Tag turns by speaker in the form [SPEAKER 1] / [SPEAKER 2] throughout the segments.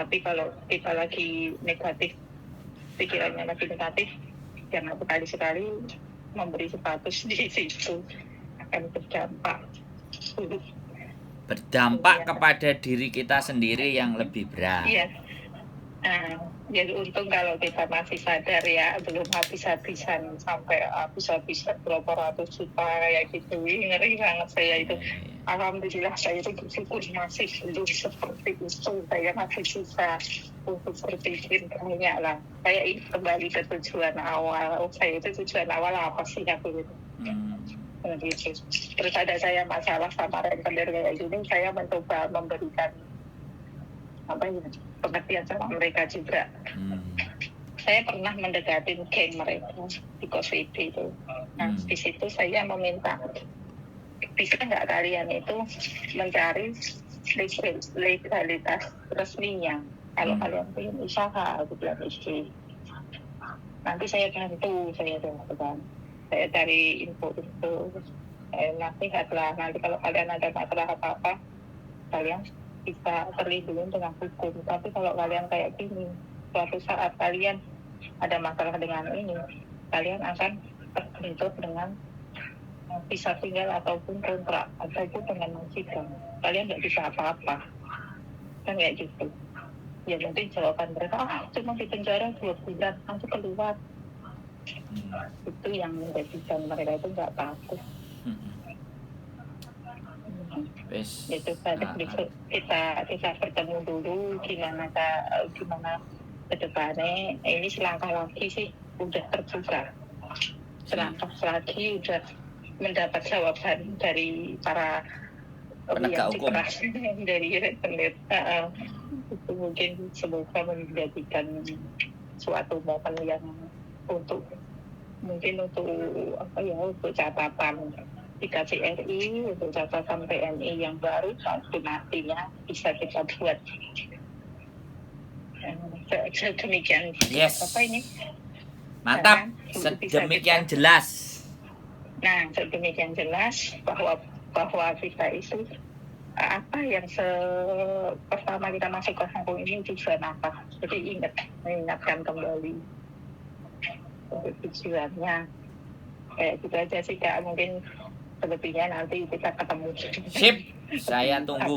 [SPEAKER 1] Tapi kalau kita lagi negatif, pikirannya lagi negatif, jangan sekali-sekali memberi status di situ, akan berdampak buruk.
[SPEAKER 2] Kepada diri kita sendiri yang lebih berat.
[SPEAKER 1] Iya. Jadi untung kalau kita masih sadar ya, belum habis-habisan sampai habis-habisan berapa ratus juta kayak gitu. Ngeri banget saya itu. Alhamdulillah saya itu bersyukur masih belum seperti itu. Saya masih bisa untuk berpikir banyak lah. Saya ini kembali ke tujuan awal. Saya itu tujuan awal apa sih aku gitu. Gitu. Terus ada saya masalah sama rentenir kayak gini, saya mencoba memberikan pengertian sama mereka juga. Saya pernah mendekatin geng mereka di COSID itu. Nah, di situ saya meminta, bisa nggak kalian itu mencari legalitas resminya. Kalau kalian ingin usaha, aku bilang istri. Nanti saya bantu, saya cari info, nasihat lah. Nanti kalau kalian ada masalah apa-apa, kalian bisa terlindungi dengan hukum. Tapi kalau kalian kayak gini, suatu saat kalian ada masalah dengan ini, kalian akan terbentur dengan bisa tinggal ataupun kontrak ataupun dengan sidang. Kalian nggak bisa apa-apa, kan kayak gitu. Ya mungkin jawaban mereka, cuma di penjara 2 bulan, nanti keluar. Itu yang menjadikan mereka itu nggak takut. Itu kita bertemu dulu gimana ke depannya. Ini selangkah lagi sih udah terbuka, selangkah lagi udah mendapat jawaban dari para
[SPEAKER 2] penegak hukum,
[SPEAKER 1] dari rentenir. Itu mungkin semoga menjadikan suatu momen yang untuk catatan di KJRI, untuk catatan PNI yang baru, suatu nantinya bisa kita buat. Demikian.
[SPEAKER 2] Yes.
[SPEAKER 1] Apa ini?
[SPEAKER 2] Mantap. Sedemikian jelas.
[SPEAKER 1] Nah, sedemikian jelas bahwa kita itu apa yang pertama kita masuk ke kampung ini tujuan apa? Jadi mengingatkan kembali tujuannya. Kayak gitu aja sih Kak, mungkin selebihnya nanti kita ketemu.
[SPEAKER 2] Sip, saya tunggu.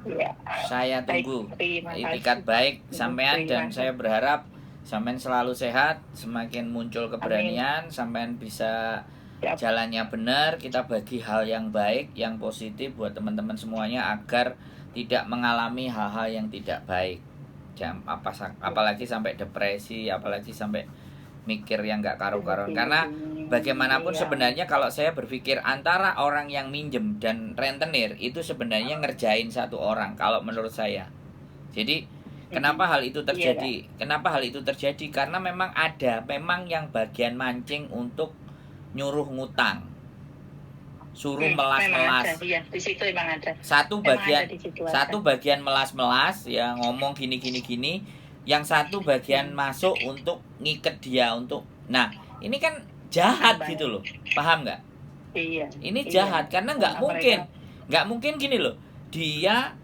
[SPEAKER 1] Ya.
[SPEAKER 2] Saya tunggu. Itikat baik sampean, dan saya berharap sampean selalu sehat, semakin muncul keberanian, sampean bisa jalannya benar, kita bagi hal yang baik, yang positif buat teman-teman semuanya agar tidak mengalami hal-hal yang tidak baik. Apalagi sampai depresi, apalagi sampai mikir yang nggak karu-karuan. Karena bagaimanapun sebenarnya kalau saya berpikir antara orang yang minjem dan rentenir itu sebenarnya ngerjain satu orang kalau menurut saya. Jadi kenapa hal itu terjadi? Kenapa hal itu terjadi? Karena memang yang bagian mancing untuk nyuruh ngutang, suruh melas-melas.
[SPEAKER 1] Di situ emang ada.
[SPEAKER 2] Satu bagian melas-melas ya, ngomong gini. Yang satu bagian masuk untuk ngiket dia untuk. Nah, ini kan jahat gitu loh. Paham nggak?
[SPEAKER 1] Iya.
[SPEAKER 2] Ini jahat karena nggak mungkin gini loh. Dia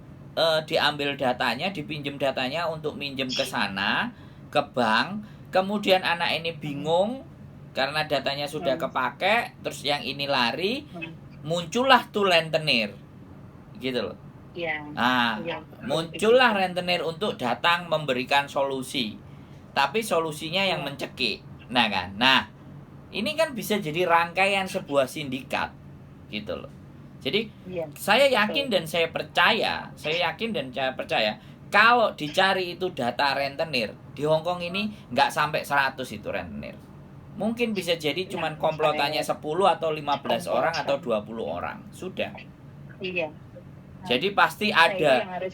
[SPEAKER 2] diambil datanya, dipinjam datanya untuk minjem ke sana, ke bank. Kemudian anak ini bingung karena datanya sudah kepake, terus yang ini lari, muncullah tuh rentenir, gitu loh. Muncullah rentenir untuk datang memberikan solusi, tapi solusinya yang mencekik. Nah, ini kan bisa jadi rangkaian sebuah sindikat, gitu loh. Jadi saya yakin dan saya percaya kalau dicari itu data rentenir di Hongkong ini nggak sampai 100 itu rentenir. Mungkin bisa jadi cuman komplotannya 10 atau 15 orang atau 20 orang. Sudah.
[SPEAKER 1] Iya.
[SPEAKER 2] Jadi pasti ada. Ada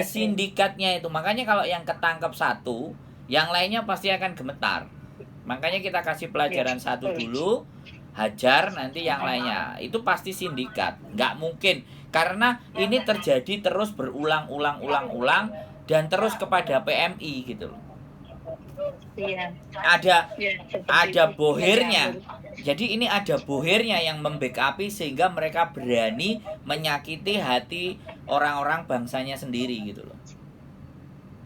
[SPEAKER 2] sindikatnya itu. Makanya kalau yang ketangkep satu, yang lainnya pasti akan gemetar. Makanya kita kasih pelajaran satu dulu, hajar nanti yang lainnya. Itu pasti sindikat. Nggak mungkin. Karena ini terjadi terus berulang-ulang dan terus kepada PMI gitu loh. Ada bohirnya. Jadi ini ada bohirnya yang membackupi sehingga mereka berani menyakiti hati orang-orang bangsanya sendiri gitu loh.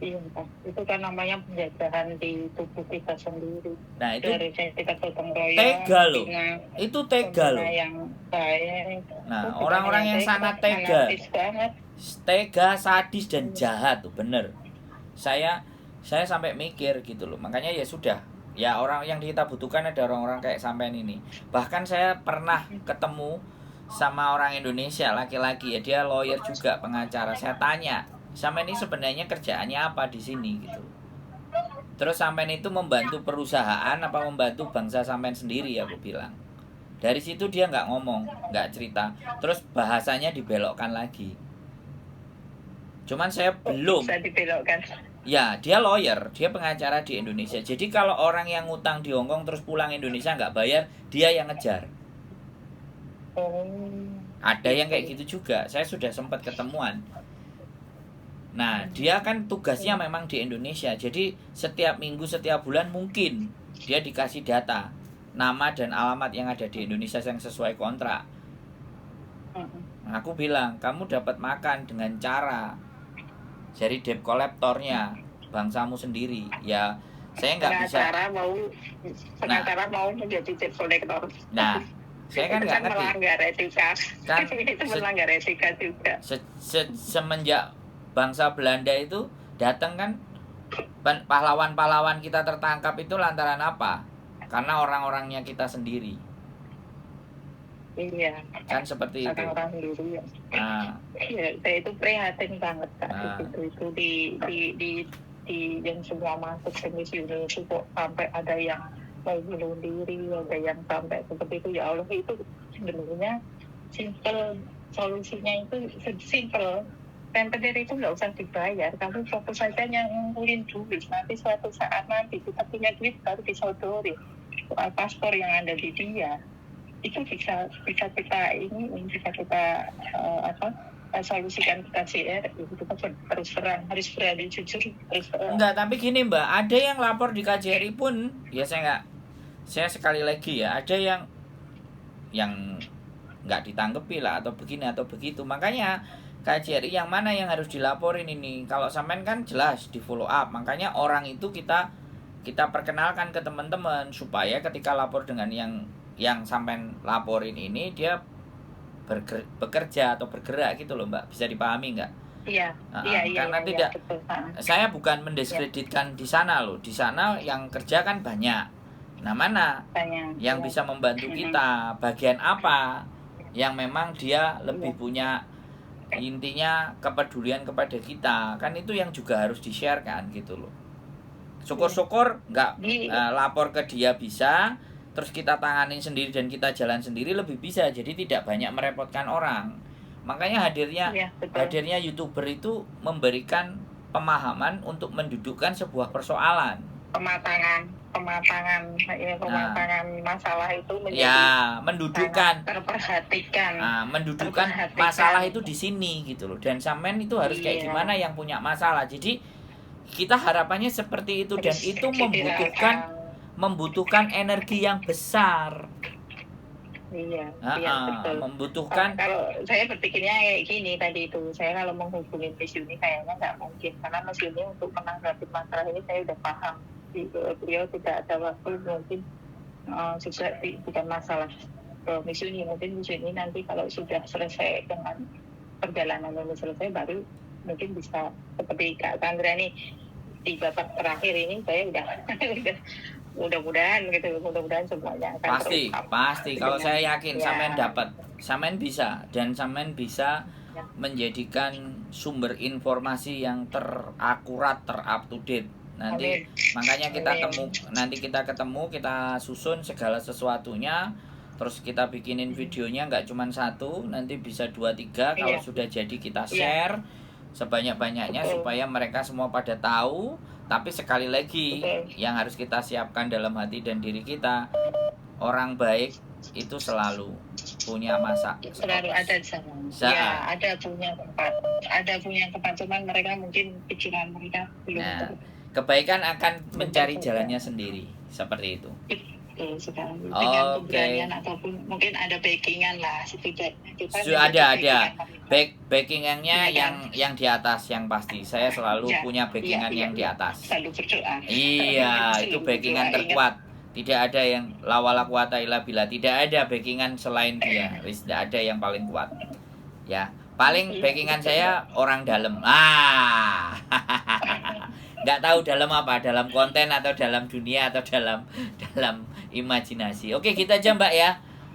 [SPEAKER 1] Iya, Pak. Itu kan namanya penjajahan di tubuh kita sendiri.
[SPEAKER 2] Nah itu
[SPEAKER 1] Dari kita gotong royong,
[SPEAKER 2] tega loh. Itu tega loh.
[SPEAKER 1] yang baik.
[SPEAKER 2] Nah orang-orang yang sangat tega, tega, sadis dan jahat tuh bener. Saya sampai mikir gitu loh. Makanya ya sudah, ya orang yang kita butuhkan ada orang-orang kayak sampean ini. Bahkan saya pernah ketemu sama orang Indonesia laki-laki ya, dia lawyer juga, pengacara. Saya tanya, sampean ini sebenarnya kerjaannya apa di sini gitu. Terus sampean itu membantu perusahaan apa membantu bangsa sampean sendiri, aku bilang. Dari situ dia nggak ngomong, nggak cerita. Terus bahasanya dibelokkan lagi. Cuman saya belum.
[SPEAKER 1] Bisa dibelokkan.
[SPEAKER 2] Ya, dia lawyer, dia pengacara di Indonesia. Jadi kalau orang yang ngutang di Hongkong terus pulang Indonesia nggak bayar, dia yang ngejar. Ada yang kayak gitu juga. Saya sudah sempat ketemuan. Nah, dia kan tugasnya memang di Indonesia. Jadi setiap minggu, setiap bulan mungkin dia dikasih data nama dan alamat yang ada di Indonesia yang sesuai kontrak. Nah, aku bilang, kamu dapat makan dengan cara jadi debt collectornya bangsamu sendiri. Ya, saya nggak bisa.
[SPEAKER 1] Pengacara mau menjadi debt collector.
[SPEAKER 2] Nah, saya kan nggak ngerti.
[SPEAKER 1] Melanggar etika.
[SPEAKER 2] Kan
[SPEAKER 1] itu melanggar etika juga.
[SPEAKER 2] Semenjak bangsa Belanda itu datang kan, pahlawan-pahlawan kita tertangkap itu lantaran apa? Karena orang-orangnya kita sendiri.
[SPEAKER 1] Iya.
[SPEAKER 2] Kan seperti itu.
[SPEAKER 1] Orang sendiri ya.
[SPEAKER 2] Nah,
[SPEAKER 1] ya, saya itu prihatin banget Kak. Itu di yang semua masuk ke misiuni itu kok sampai ada yang mau bunuh diri, ada yang sampai seperti itu. Ya Allah, itu sebenarnya simple, solusinya itu simple. Rentenir itu nggak usah dibayar, kamu fokus saja yang ngumpulin duit. Nanti suatu saat nanti kita punya duit baru disodori. Soal paspor yang ada di dia itu bisa kita solusikan ke KJRI. Kita harus berani jujur,
[SPEAKER 2] enggak, tapi gini Mbak, ada yang lapor di KJRI pun ya saya sekali lagi ya, ada yang nggak ditanggepi lah atau begini atau begitu. Makanya KJRI yang mana yang harus dilaporin ini? Kalau sampean kan jelas di follow up. Makanya orang itu kita perkenalkan ke teman-teman supaya ketika lapor dengan yang sampean laporin ini, dia bekerja atau bergerak gitu loh Mbak. Bisa dipahami nggak?
[SPEAKER 1] Iya.
[SPEAKER 2] Karena tidak, betul. Saya bukan mendiskreditkan di sana loh. Di sana yang kerja kan banyak. Nah mana banyak yang bisa membantu kita? Bagian apa yang memang dia lebih punya, intinya kepedulian kepada kita, kan itu yang juga harus di-share-kan gitu loh. Syukur-syukur nggak lapor ke dia bisa, terus kita tanganin sendiri dan kita jalan sendiri lebih bisa, jadi tidak banyak merepotkan orang. Makanya hadirnya YouTuber itu memberikan pemahaman untuk mendudukkan sebuah persoalan. Pematangan
[SPEAKER 1] masalah itu menjadi
[SPEAKER 2] mendudukkan,
[SPEAKER 1] terperhatikan.
[SPEAKER 2] Mendudukkan masalah itu di sini gitu loh. Dan sampean itu harus kayak gimana yang punya masalah. Jadi kita harapannya seperti itu, dan itu membutuhkan energi yang besar.
[SPEAKER 1] Iya,
[SPEAKER 2] betul. Membutuhkan.
[SPEAKER 1] Kalau saya berpikirnya kayak gini tadi itu, saya kalau menghubungi misiuni kayaknya nggak mungkin, karena misiuni untuk menanggapi masalah ini saya udah paham. Beliau tidak ada waktu, mungkin juga bukan masalah misiuni. Mungkin misiuni nanti kalau sudah selesai dengan perjalanan ini selesai, baru mungkin bisa seperti Kak Sandra nih di babak terakhir ini. Saya udah mudah-mudahan semuanya akan
[SPEAKER 2] pasti kalau saya yakin sampean bisa, dan sampean bisa menjadikan sumber informasi yang terakurat, terup to date. Nanti makanya kita ketemu, kita susun segala sesuatunya, terus kita bikinin videonya nggak cuma satu, nanti bisa 2-3. Kalau sudah jadi kita share sebanyak-banyaknya supaya mereka semua pada tahu. Tapi sekali lagi yang harus kita siapkan dalam hati dan diri kita, orang baik itu selalu punya masa.
[SPEAKER 1] Selalu ada di sana. Ya, ada punya tempat, cuman mereka mungkin pikiran mereka belum.
[SPEAKER 2] Kebaikan akan mencari jalannya sendiri, seperti itu.
[SPEAKER 1] betul sekali. Dengan
[SPEAKER 2] Oke.
[SPEAKER 1] keberanian ataupun mungkin ada backingan lah setidaknya. Kita
[SPEAKER 2] Ada backingannya
[SPEAKER 1] Iya kan?
[SPEAKER 2] yang di atas yang pasti. Saya selalu
[SPEAKER 1] Ya,
[SPEAKER 2] punya backingan yang di atas.
[SPEAKER 1] Selalu berdoa.
[SPEAKER 2] Iya, itu
[SPEAKER 1] Selalu
[SPEAKER 2] backingan
[SPEAKER 1] berdoa,
[SPEAKER 2] terkuat. Tidak ada yang lawala quwata illa billah. Tidak ada backingan selain dia. Tidak ada yang paling kuat. Ya, paling backingan saya orang dalam. Nggak tahu dalam apa, dalam konten atau dalam dunia atau dalam imajinasi. Oke, kita aja Mbak ya.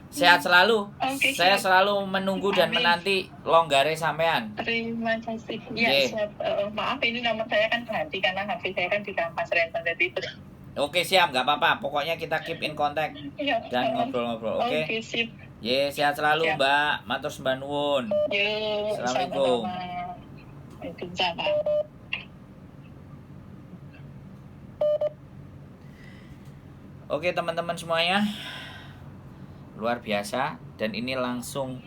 [SPEAKER 2] Sehat selalu.
[SPEAKER 1] Oke,
[SPEAKER 2] Saya
[SPEAKER 1] siap.
[SPEAKER 2] selalu menunggu dan
[SPEAKER 1] Amin.
[SPEAKER 2] menanti longgare sampean.
[SPEAKER 1] Terima kasih. Ya,
[SPEAKER 2] Oke.
[SPEAKER 1] siap. Maaf ini nomor saya kan ganti karena HP saya kan dirampas rentenir itu.
[SPEAKER 2] Oke, siap, nggak apa-apa. Pokoknya kita keep in contact
[SPEAKER 1] Iya.
[SPEAKER 2] dan ngobrol-ngobrol. Oke.
[SPEAKER 1] Oke, sip.
[SPEAKER 2] Ye, sehat selalu
[SPEAKER 1] Siap.
[SPEAKER 2] Mbak. Matur sembah nuwun.
[SPEAKER 1] Yuk,
[SPEAKER 2] Assalamualaikum.
[SPEAKER 1] sama-sama. Waalaikumsalam.
[SPEAKER 2] Oke teman-teman semuanya, luar biasa, dan ini langsung